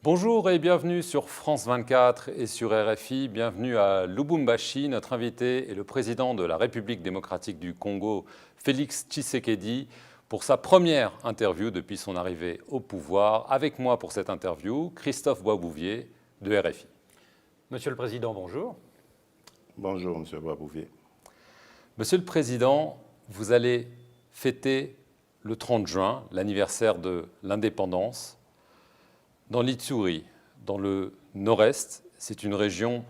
Bonjour et bienvenue sur France 24 et sur RFI. Bienvenue à Lubumbashi. Notre invité est le président de la République démocratique du Congo, Félix Tshisekedi, pour sa première interview depuis son arrivée au pouvoir. Avec moi pour cette interview, Christophe Boisbouvier de RFI. Monsieur le Président, bonjour. Bonjour, Monsieur Boisbouvier. Monsieur le Président, vous allez fêter le 30 juin, l'anniversaire de l'indépendance. Dans l'Ituri, dans le nord-est, c'est une région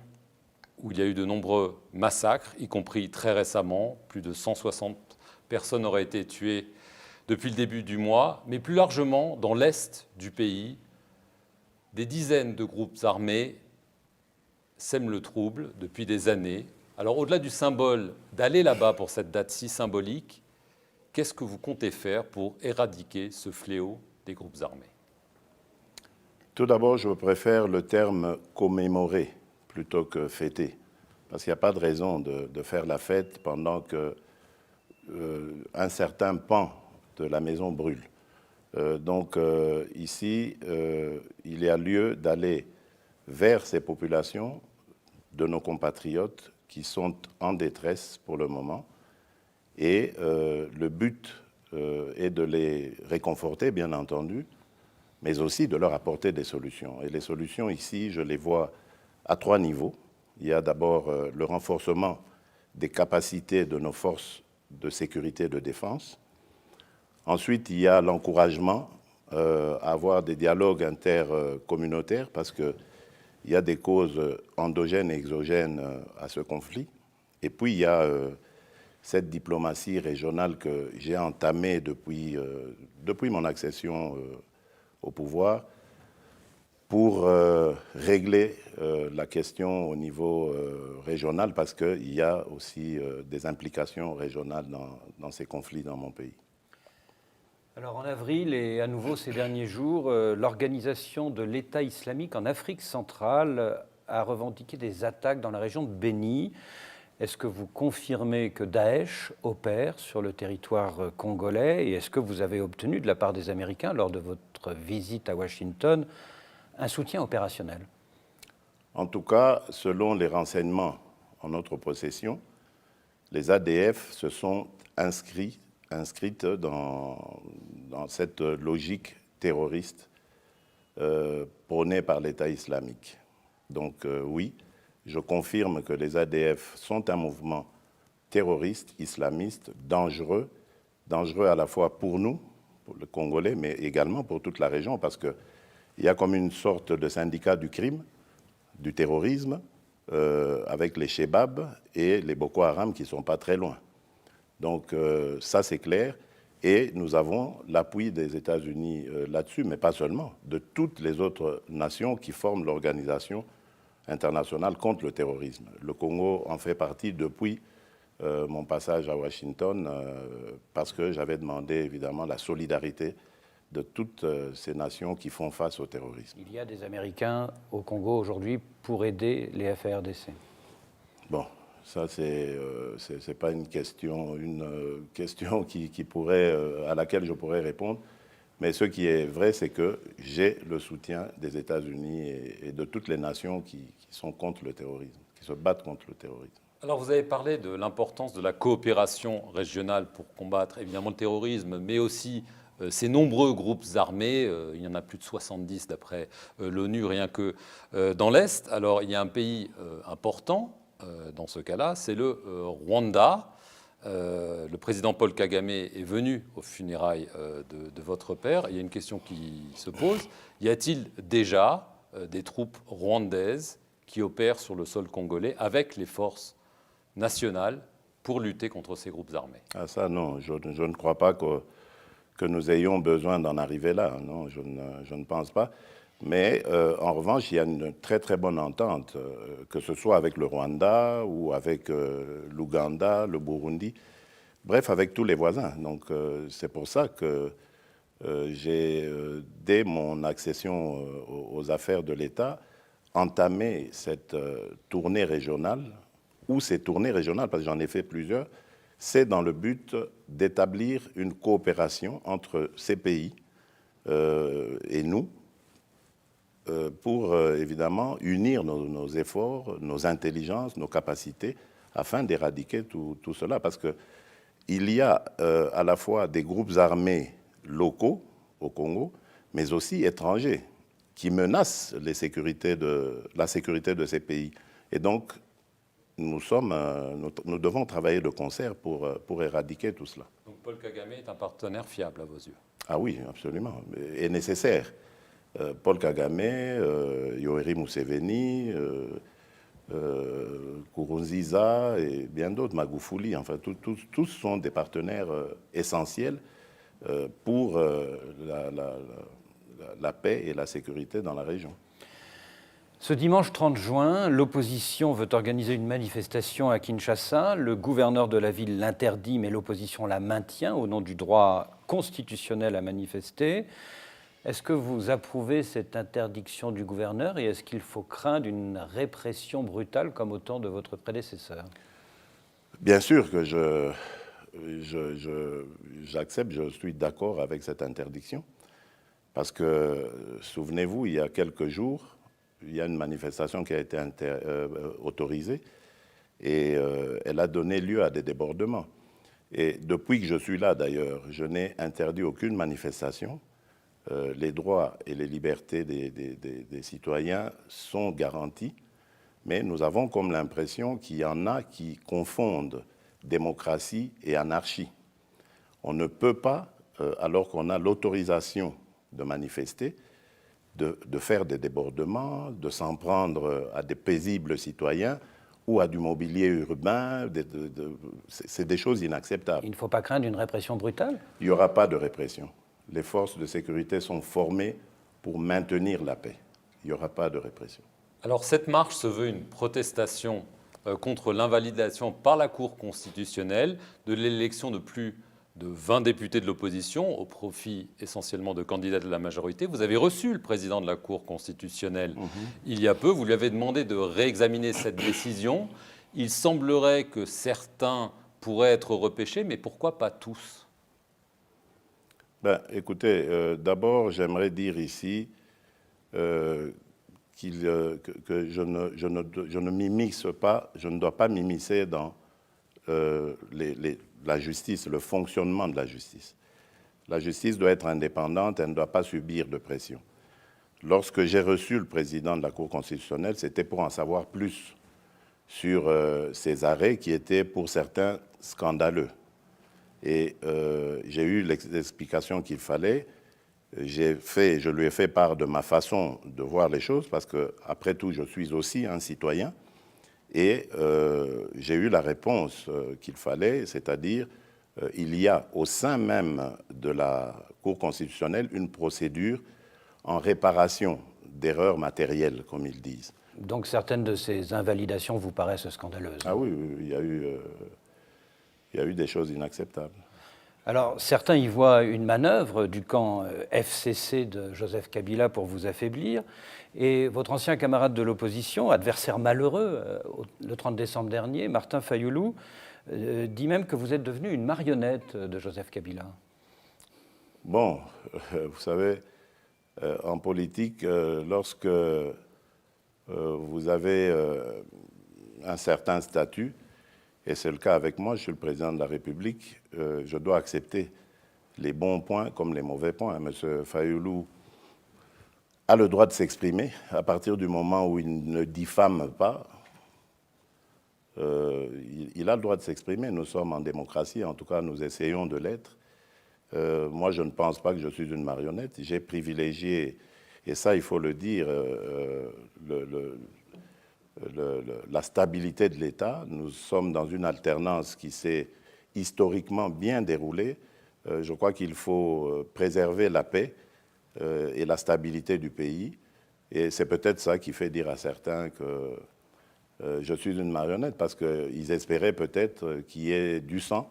où il y a eu de nombreux massacres, y compris très récemment. Plus de 160 personnes auraient été tuées depuis le début du mois. Mais plus largement, dans l'est du pays, des dizaines de groupes armés sèment le trouble depuis des années. Alors au-delà du symbole d'aller là-bas pour cette date si symbolique, qu'est-ce que vous comptez faire pour éradiquer ce fléau des groupes armés ? Tout d'abord, je préfère le terme commémorer plutôt que fêter, parce qu'il n'y a pas de raison de faire la fête pendant que un certain pan de la maison brûle. Ici, il y a lieu d'aller vers ces populations de nos compatriotes qui sont en détresse pour le moment, et le but est de les réconforter, bien entendu, mais aussi de leur apporter des solutions. Et les solutions ici, je les vois à trois niveaux. Il y a d'abord le renforcement des capacités de nos forces de sécurité et de défense. Ensuite, il y a l'encouragement à avoir des dialogues intercommunautaires parce qu'il y a des causes endogènes et exogènes à ce conflit. Et puis, il y a cette diplomatie régionale que j'ai entamée depuis mon accession au pouvoir pour régler la question au niveau régional parce qu'il y a aussi des implications régionales dans ces conflits dans mon pays. Alors en avril et à nouveau ces derniers jours, l'organisation de l'État islamique en Afrique centrale a revendiqué des attaques dans la région de Béni. Est-ce que vous confirmez que Daesh opère sur le territoire congolais et est-ce que vous avez obtenu de la part des Américains, lors de votre visite à Washington, un soutien opérationnel? En tout cas, selon les renseignements en notre possession, les ADF se sont inscrites dans cette logique terroriste prônée par l'État islamique. Donc oui, je confirme que les ADF sont un mouvement terroriste, islamiste, dangereux à la fois pour nous, pour le Congolais, mais également pour toute la région, parce qu'il y a comme une sorte de syndicat du crime, du terrorisme, avec les Chebab et les Boko Haram qui ne sont pas très loin. Donc ça, c'est clair. Et nous avons l'appui des États-Unis là-dessus, mais pas seulement, de toutes les autres nations qui forment l'organisation internationale contre le terrorisme. Le Congo en fait partie depuis mon passage à Washington parce que j'avais demandé évidemment la solidarité de toutes ces nations qui font face au terrorisme. Il y a des Américains au Congo aujourd'hui pour aider les FARDC. Bon, ça c'est pas une question qui pourrait, à laquelle je pourrais répondre. Mais ce qui est vrai, c'est que j'ai le soutien des États-Unis et de toutes les nations qui sont contre le terrorisme, qui se battent contre le terrorisme. Alors vous avez parlé de l'importance de la coopération régionale pour combattre évidemment le terrorisme, mais aussi ces nombreux groupes armés. Il y en a plus de 70 d'après l'ONU, rien que dans l'Est. Alors il y a un pays important dans ce cas-là, c'est le Rwanda. Le président Paul Kagame est venu aux funérailles de votre père. Il y a une question qui se pose. Y a-t-il déjà des troupes rwandaises qui opèrent sur le sol congolais avec les forces nationales pour lutter contre ces groupes armés? Ah ça non, je ne crois pas que nous ayons besoin d'en arriver là. Non, je ne pense pas. Mais en revanche, il y a une très très bonne entente, que ce soit avec le Rwanda ou avec l'Ouganda, le Burundi, bref, avec tous les voisins. Donc c'est pour ça que j'ai, dès mon accession aux affaires de l'État, entamé cette tournée régionale, ou ces tournées régionales, parce que j'en ai fait plusieurs, c'est dans le but d'établir une coopération entre ces pays et nous, pour évidemment unir nos efforts, nos intelligences, nos capacités, afin d'éradiquer tout cela. Parce qu'il y a à la fois des groupes armés locaux au Congo, mais aussi étrangers, qui menacent la sécurité de ces pays. Et donc, nous devons travailler de concert pour éradiquer tout cela. Donc Paul Kagame est un partenaire fiable à vos yeux? Ah oui, absolument, et nécessaire. Paul Kagame, Yoweri Museveni, Nkurunziza et bien d'autres, Magufuli, enfin tous sont des partenaires essentiels pour la paix et la sécurité dans la région. Ce dimanche 30 juin, l'opposition veut organiser une manifestation à Kinshasa. Le gouverneur de la ville l'interdit, mais l'opposition la maintient au nom du droit constitutionnel à manifester. Est-ce que vous approuvez cette interdiction du gouverneur et est-ce qu'il faut craindre une répression brutale comme au temps de votre prédécesseur? Bien sûr que j'accepte, je suis d'accord avec cette interdiction. Parce que, souvenez-vous, il y a quelques jours, il y a une manifestation qui a été autorisée et elle a donné lieu à des débordements. Et depuis que je suis là, d'ailleurs, je n'ai interdit aucune manifestation. Les droits et les libertés des citoyens sont garantis, mais nous avons comme l'impression qu'il y en a qui confondent démocratie et anarchie. On ne peut pas, alors qu'on a l'autorisation de manifester, de faire des débordements, de s'en prendre à des paisibles citoyens ou à du mobilier urbain. C'est des choses inacceptables. Il ne faut pas craindre une répression brutale? Il n'y aura pas de répression. Les forces de sécurité sont formées pour maintenir la paix. Il n'y aura pas de répression. Alors cette marche se veut une protestation contre l'invalidation par la Cour constitutionnelle de l'élection de plus de 20 députés de l'opposition au profit essentiellement de candidats de la majorité. Vous avez reçu le président de la Cour constitutionnelle il y a peu. Vous lui avez demandé de réexaminer cette décision. Il semblerait que certains pourraient être repêchés, mais pourquoi pas tous? Écoutez, d'abord, j'aimerais dire ici que je ne m'immisce pas, je ne dois pas m'immiscer dans la justice, le fonctionnement de la justice. La justice doit être indépendante, elle ne doit pas subir de pression. Lorsque j'ai reçu le président de la Cour constitutionnelle, c'était pour en savoir plus sur ces arrêts qui étaient pour certains scandaleux. Et j'ai eu l'explication qu'il fallait. Je lui ai fait part de ma façon de voir les choses, parce que, après tout, je suis aussi un citoyen. Et j'ai eu la réponse qu'il fallait, c'est-à-dire il y a au sein même de la Cour constitutionnelle une procédure en réparation d'erreurs matérielles, comme ils disent. Donc certaines de ces invalidations vous paraissent scandaleuses? Ah oui, il y a eu des choses inacceptables. Alors, certains y voient une manœuvre du camp FCC de Joseph Kabila pour vous affaiblir. Et votre ancien camarade de l'opposition, adversaire malheureux, le 30 décembre dernier, Martin Fayoulou, dit même que vous êtes devenu une marionnette de Joseph Kabila. Bon, vous savez, en politique, lorsque vous avez un certain statut, et c'est le cas avec moi, je suis le président de la République, je dois accepter les bons points comme les mauvais points. M. Fayoulou a le droit de s'exprimer à partir du moment où il ne diffame pas. Il a le droit de s'exprimer. Nous sommes en démocratie, en tout cas nous essayons de l'être. Moi, je ne pense pas que je suis une marionnette. J'ai privilégié, et ça il faut le dire, la stabilité de l'État. Nous sommes dans une alternance qui s'est historiquement bien déroulée. Je crois qu'il faut préserver la paix et la stabilité du pays. Et c'est peut-être ça qui fait dire à certains que je suis une marionnette, parce qu'ils espéraient peut-être qu'il y ait du sang,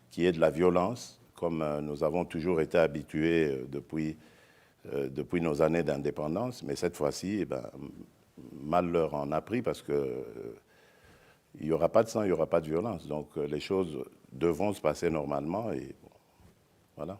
qu'il y ait de la violence, comme nous avons toujours été habitués depuis nos années d'indépendance. Mais cette fois-ci, mal leur en a pris, parce que il n'y aura pas de sang, il n'y aura pas de violence. Donc les choses devront se passer normalement, et bon, voilà.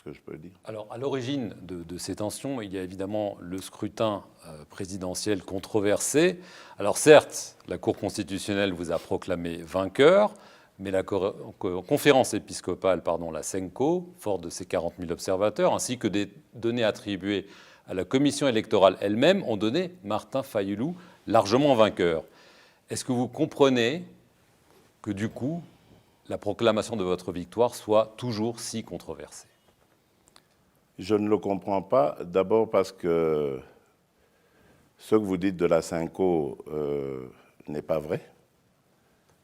que je peux dire. Alors, à l'origine de ces tensions, il y a évidemment le scrutin présidentiel controversé. Alors, certes, la Cour constitutionnelle vous a proclamé vainqueur, mais la conférence épiscopale, la CENCO, forte de ses 40 000 observateurs, ainsi que des données attribuées à la commission électorale elle-même, ont donné Martin Fayulu largement vainqueur. Est-ce que vous comprenez que, du coup, la proclamation de votre victoire soit toujours si controversée? Je ne le comprends pas, d'abord parce que ce que vous dites de la CENCO n'est pas vrai.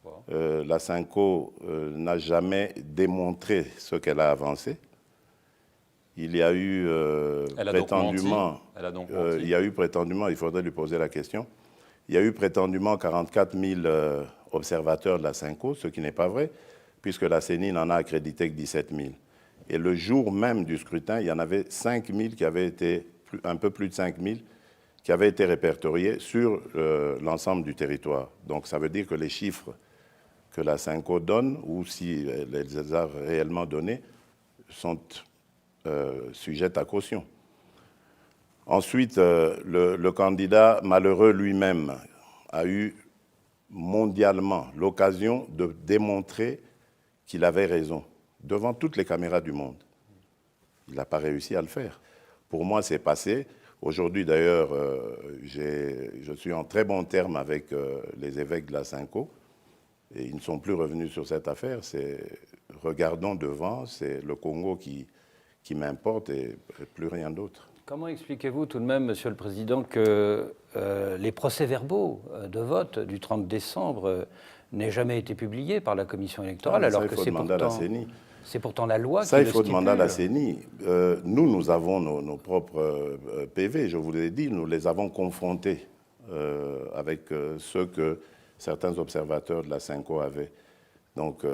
Wow. La CENCO n'a jamais démontré ce qu'elle a avancé. Il y a eu prétendument, il y a eu prétendument, il faudrait lui poser la question, il y a eu prétendument 44 000 observateurs de la CENCO, ce qui n'est pas vrai, puisque la CENI n'en a accrédité que 17 000. Et le jour même du scrutin, il y en avait 5 000 qui avaient été, un peu plus de 5 000, qui avaient été répertoriés sur l'ensemble du territoire. Donc ça veut dire que les chiffres que la CENCO donne, ou si elle les a réellement donnés, sont sujettes à caution. Ensuite, le candidat malheureux lui-même a eu mondialement l'occasion de démontrer qu'il avait raison, devant toutes les caméras du monde. Il n'a pas réussi à le faire. Pour moi, c'est passé. Aujourd'hui, d'ailleurs, je suis en très bon terme avec les évêques de la CENCO, et ils ne sont plus revenus sur cette affaire. Regardons devant, c'est le Congo qui m'importe et plus rien d'autre. Comment expliquez-vous tout de même, Monsieur le Président, que les procès-verbaux de vote du 30 décembre n'aient jamais été publiés par la Commission électorale, alors que c'est pourtant la loi qui le stipule? Ça, il faut demander à la CENI. Nous avons nos propres PV, je vous l'ai dit, nous les avons confrontés avec ceux que certains observateurs de la CENCO avaient. Donc,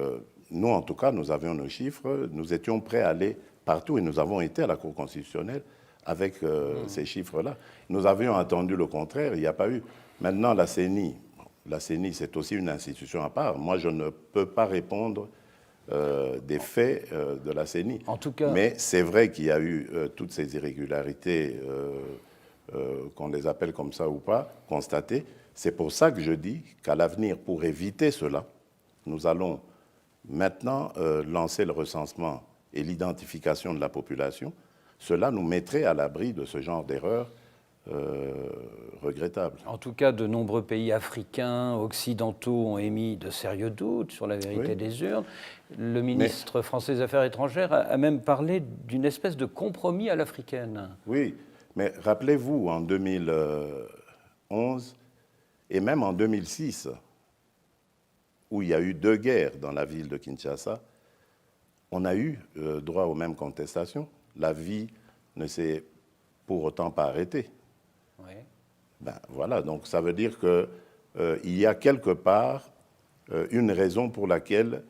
nous, en tout cas, nous avions nos chiffres, nous étions prêts à aller partout et nous avons été à la Cour constitutionnelle avec ces chiffres-là. Nous avions attendu le contraire, il n'y a pas eu. Maintenant, la CENI, c'est aussi une institution à part. Moi, je ne peux pas répondre des faits de la CENI. En tout cas, mais c'est vrai qu'il y a eu toutes ces irrégularités, qu'on les appelle comme ça ou pas, constatées. C'est pour ça que je dis qu'à l'avenir, pour éviter cela, nous allons maintenant lancer le recensement et l'identification de la population. Cela nous mettrait à l'abri de ce genre d'erreurs regrettables. En tout cas, de nombreux pays africains, occidentaux ont émis de sérieux doutes sur la vérité des urnes. Le ministre français des Affaires étrangères a même parlé d'une espèce de compromis à l'africaine. Oui, mais rappelez-vous, en 2011 et même en 2006, où il y a eu 2 guerres dans la ville de Kinshasa, on a eu droit aux mêmes contestations. La vie ne s'est pour autant pas arrêtée. Oui. Ben, voilà, donc ça veut dire qu'il y a quelque part une raison pour laquelle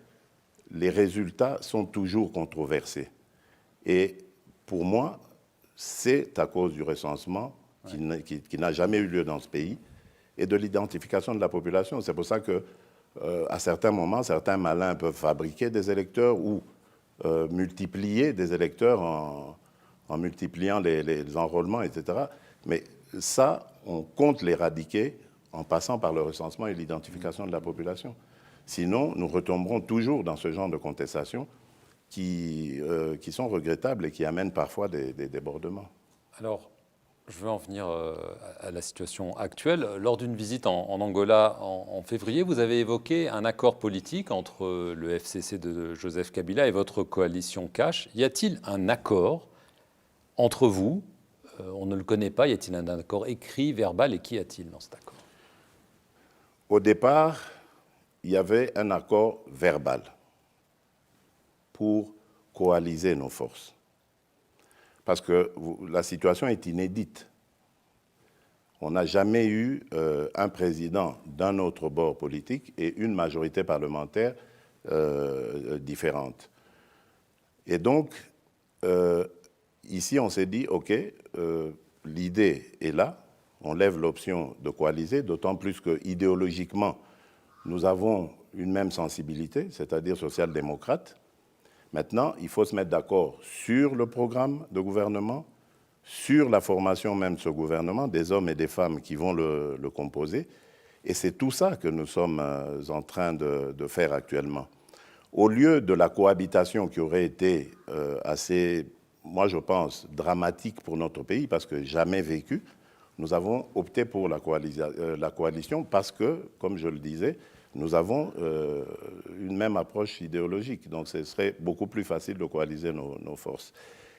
les résultats sont toujours controversés. Et pour moi, c'est à cause du recensement qui n'a jamais eu lieu dans ce pays et de l'identification de la population. C'est pour ça que, à certains moments, certains malins peuvent fabriquer des électeurs ou multiplier des électeurs en multipliant les enrôlements, etc. Mais ça, on compte l'éradiquer en passant par le recensement et l'identification de la population. Sinon, nous retomberons toujours dans ce genre de contestations qui sont regrettables et qui amènent parfois des débordements. Alors, je veux en venir à la situation actuelle. Lors d'une visite en Angola en février, vous avez évoqué un accord politique entre le FCC de Joseph Kabila et votre coalition Cash. Y a-t-il un accord entre vous? On ne le connaît pas. Y a-t-il un accord écrit, verbal, et qu'y a-t-il dans cet accord? Au départ, il y avait un accord verbal pour coaliser nos forces. Parce que la situation est inédite. On n'a jamais eu un président d'un autre bord politique et une majorité parlementaire différente. Et donc, ici, on s'est dit, OK, l'idée est là, on lève l'option de coaliser, d'autant plus que idéologiquement, nous avons une même sensibilité, c'est-à-dire social-démocrate, Maintenant, il faut se mettre d'accord sur le programme de gouvernement, sur la formation même de ce gouvernement, des hommes et des femmes qui vont le composer. Et c'est tout ça que nous sommes en train de faire actuellement. Au lieu de la cohabitation qui aurait été assez, moi je pense, dramatique pour notre pays, parce que jamais vécu, nous avons opté pour la coalition parce que, comme je le disais, nous avons une même approche idéologique. Donc ce serait beaucoup plus facile de coaliser nos forces.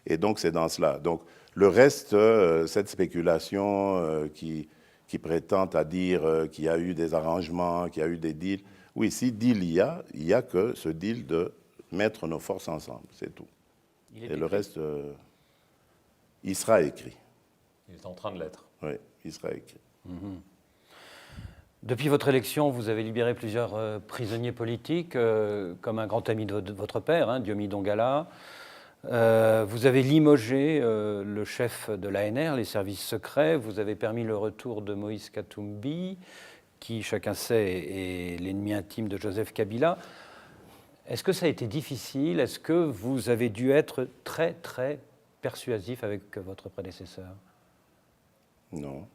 Et donc c'est dans cela. Donc le reste, cette spéculation qui prétend à dire qu'il y a eu des arrangements, qu'il y a eu des deals. Oui, si deal il y a que ce deal de mettre nos forces ensemble, c'est tout. Et le reste, il sera écrit. Il est en train de l'être. Oui, il sera écrit. Depuis votre élection, vous avez libéré plusieurs prisonniers politiques, comme un grand ami de votre père, Diomede Dongala. Vous avez limogé le chef de l'ANR, les services secrets. Vous avez permis le retour de Moïse Katumbi, qui, chacun sait, est l'ennemi intime de Joseph Kabila. Est-ce que ça a été difficile? Est-ce que vous avez dû être très, très persuasif avec votre prédécesseur? Non,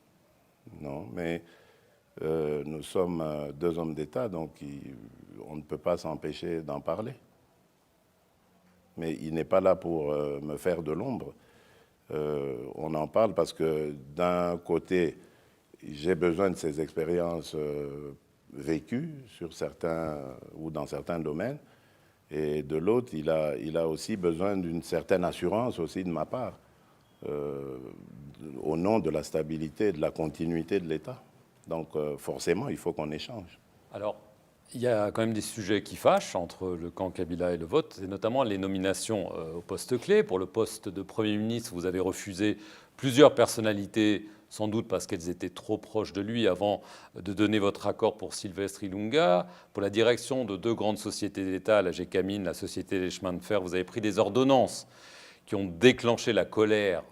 mais nous sommes deux hommes d'État, donc on ne peut pas s'empêcher d'en parler. Mais il n'est pas là pour me faire de l'ombre. On en parle parce que d'un côté, j'ai besoin de ces expériences vécues sur certains ou dans certains domaines, et de l'autre, il a aussi besoin d'une certaine assurance aussi de ma part, au nom de la stabilité et de la continuité de l'État. Donc forcément, il faut qu'on échange. Alors, il y a quand même des sujets qui fâchent entre le camp Kabila et le vôtre, et notamment les nominations au poste clé. Pour le poste de Premier ministre, vous avez refusé plusieurs personnalités, sans doute parce qu'elles étaient trop proches de lui, avant de donner votre accord pour Sylvestre Ilunga. Pour la direction de deux grandes sociétés d'État, la Gécamine, la Société des chemins de fer, vous avez pris des ordonnances qui ont déclenché la colère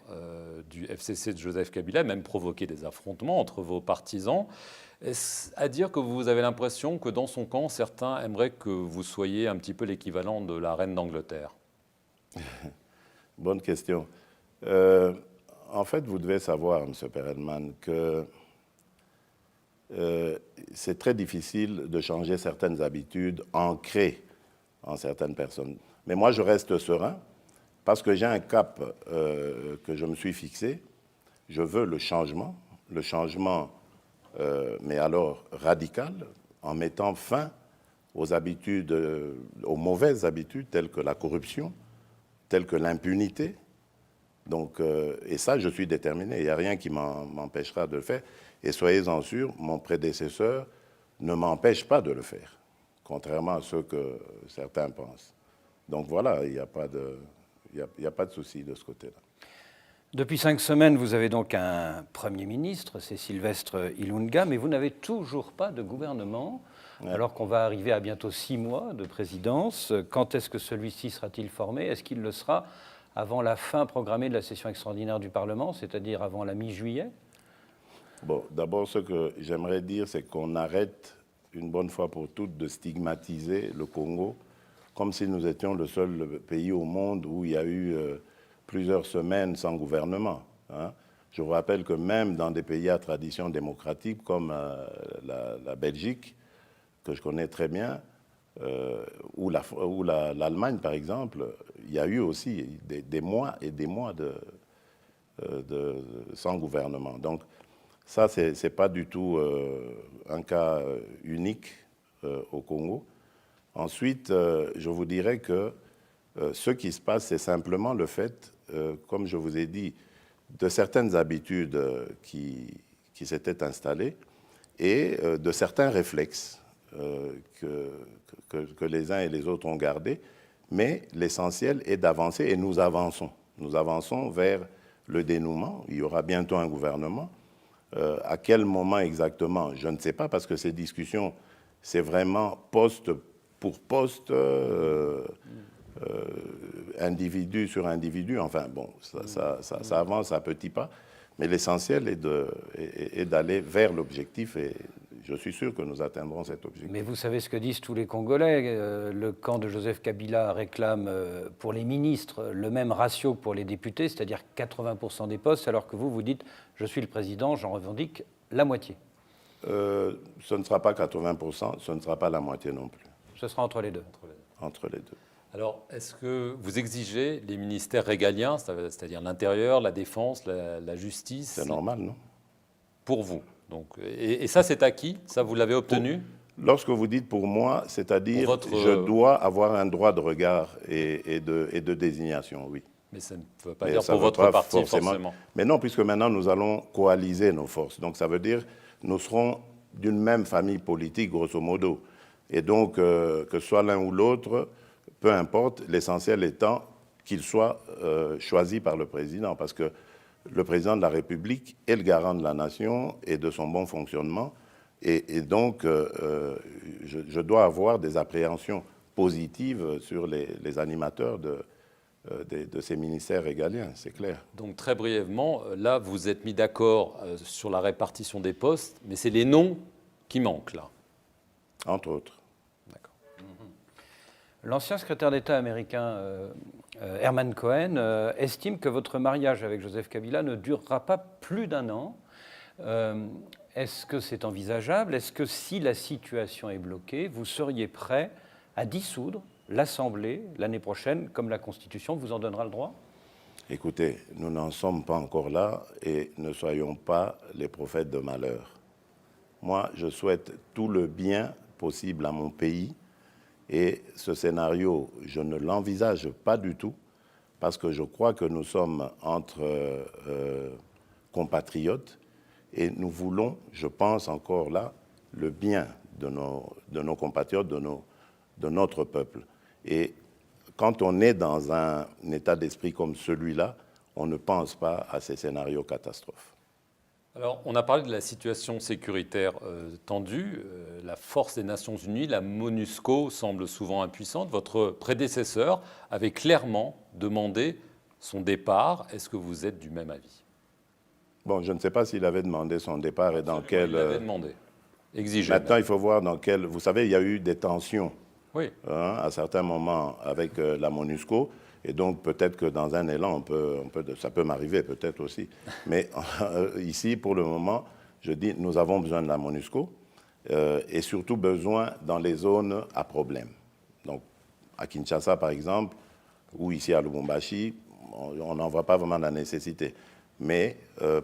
du FCC de Joseph Kabila, même provoqué des affrontements entre vos partisans. Est-ce à dire que vous avez l'impression que dans son camp, certains aimeraient que vous soyez un petit peu l'équivalent de la reine d'Angleterre? Bonne question. En fait, vous devez savoir, M. Perelman, que c'est très difficile de changer certaines habitudes ancrées en certaines personnes. Mais moi, je reste serein parce que j'ai un cap que je me suis fixé. Je veux le changement mais alors radical, en mettant fin aux habitudes, aux mauvaises habitudes telles que la corruption, telles que l'impunité. Donc, et ça, je suis déterminé. Il n'y a rien qui m'empêchera de le faire. Et soyez-en sûrs, mon prédécesseur ne m'empêche pas de le faire, contrairement à ce que certains pensent. Donc voilà, il n'y a pas de souci de ce côté-là. Depuis 5 semaines, vous avez donc un Premier ministre, c'est Sylvestre Ilunga, mais vous n'avez toujours pas de gouvernement, alors qu'on va arriver à bientôt 6 mois de présidence. Quand est-ce que celui-ci sera-t-il formé? Est-ce qu'il le sera avant la fin programmée de la session extraordinaire du Parlement, c'est-à-dire avant la mi-juillet? Bon, d'abord, ce que j'aimerais dire, c'est qu'on arrête une bonne fois pour toutes de stigmatiser le Congo comme si nous étions le seul pays au monde où il y a eu plusieurs semaines sans gouvernement. Je vous rappelle que même dans des pays à tradition démocratique comme la Belgique, que je connais très bien, ou l'Allemagne par exemple, il y a eu aussi des mois et des mois sans gouvernement. Donc ça, ce n'est pas du tout un cas unique au Congo. Ensuite, je vous dirais que ce qui se passe, c'est simplement le fait, comme je vous ai dit, de certaines habitudes qui s'étaient installées et de certains réflexes que les uns et les autres ont gardés. Mais l'essentiel est d'avancer et nous avançons. Nous avançons vers le dénouement. Il y aura bientôt un gouvernement. À quel moment exactement? Je ne sais pas, parce que ces discussions, c'est vraiment poste pour poste, individu sur individu. Enfin, bon, ça avance à petits pas. Mais l'essentiel est d'aller vers l'objectif et Je suis sûr que nous atteindrons cet objectif. Mais vous savez ce que disent tous les Congolais. Le camp de Joseph Kabila réclame pour les ministres le même ratio que pour les députés, c'est-à-dire 80% des postes, alors que vous dites « je suis le président, j'en revendique la moitié ». Ce ne sera pas 80%, ce ne sera pas la moitié non plus. Ce sera entre les deux. Entre les deux. Alors, est-ce que vous exigez les ministères régaliens, c'est-à-dire l'intérieur, la défense, la justice? C'est normal, non? Pour vous. Donc, et ça, c'est acquis? Ça, vous l'avez obtenu? Lorsque vous dites pour moi, c'est-à-dire je dois avoir un droit de regard et de désignation, oui. Mais ça ne veut pas dire pour votre parti, forcément. Mais non, puisque maintenant, nous allons coaliser nos forces. Donc, ça veut dire nous serons d'une même famille politique, grosso modo. Et donc, que ce soit l'un ou l'autre, peu importe, l'essentiel étant qu'il soit choisi par le président, parce que le président de la République est le garant de la nation et de son bon fonctionnement, et donc je dois avoir des appréhensions positives sur les animateurs de ces ministères régaliens, c'est clair. Donc très brièvement, là, vous êtes mis d'accord sur la répartition des postes, mais c'est les noms qui manquent, là. Entre autres. D'accord. L'ancien secrétaire d'État américain Herman Cohen estime que votre mariage avec Joseph Kabila ne durera pas plus d'1 an. Est-ce que c'est envisageable? Est-ce que si la situation est bloquée, vous seriez prêt à dissoudre l'Assemblée l'année prochaine, comme la Constitution vous en donnera le droit? Écoutez, nous n'en sommes pas encore là et ne soyons pas les prophètes de malheur. Moi, je souhaite tout le bien possible à mon pays et ce scénario, je ne l'envisage pas du tout parce que je crois que nous sommes entre compatriotes et nous voulons, je pense encore là, le bien de nos compatriotes, de notre peuple. Et quand on est dans un état d'esprit comme celui-là, on ne pense pas à ces scénarios catastrophes. Alors, on a parlé de la situation sécuritaire tendue. La force des Nations Unies, la MONUSCO, semble souvent impuissante. Votre prédécesseur avait clairement demandé son départ. Est-ce que vous êtes du même avis? Bon, je ne sais pas s'il avait demandé son départ et dans quel... Il l'avait demandé, exigé. Maintenant, il faut voir dans quel... Vous savez, il y a eu des tensions à certains moments avec la MONUSCO. Et donc, peut-être que dans un élan, ça peut m'arriver peut-être aussi. Mais ici, pour le moment, je dis, nous avons besoin de la MONUSCO et surtout besoin dans les zones à problème. Donc, à Kinshasa, par exemple, ou ici à Lubumbashi, on n'en voit pas vraiment la nécessité. Mais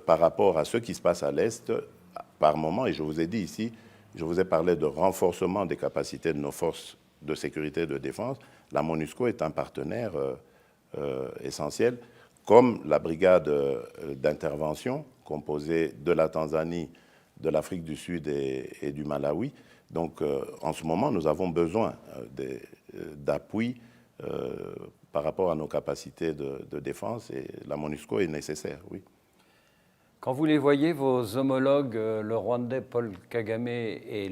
par rapport à ce qui se passe à l'Est, par moment, et je vous ai dit ici, je vous ai parlé de renforcement des capacités de nos forces de sécurité et de défense, la MONUSCO est un partenaire essentiel, comme la brigade d'intervention composée de la Tanzanie, de l'Afrique du Sud et du Malawi. Donc en ce moment, nous avons besoin d'appui par rapport à nos capacités de défense et la MONUSCO est nécessaire, oui. Quand vous les voyez, vos homologues, le Rwandais Paul Kagame et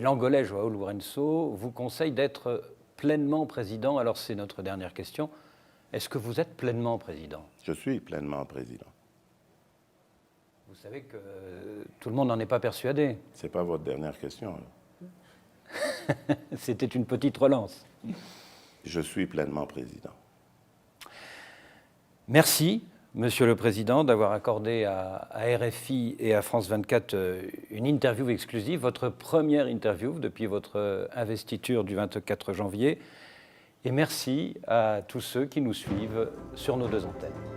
l'Angolais João Lourenço, vous conseillent d'être pleinement président. Alors c'est notre dernière question. Est-ce que vous êtes pleinement président? Je suis pleinement président. Vous savez que tout le monde n'en est pas persuadé. Ce n'est pas votre dernière question. C'était une petite relance. Je suis pleinement président. Merci, Monsieur le Président, d'avoir accordé à RFI et à France 24 une interview exclusive, votre première interview depuis votre investiture du 24 janvier. Et merci à tous ceux qui nous suivent sur nos 2 antennes.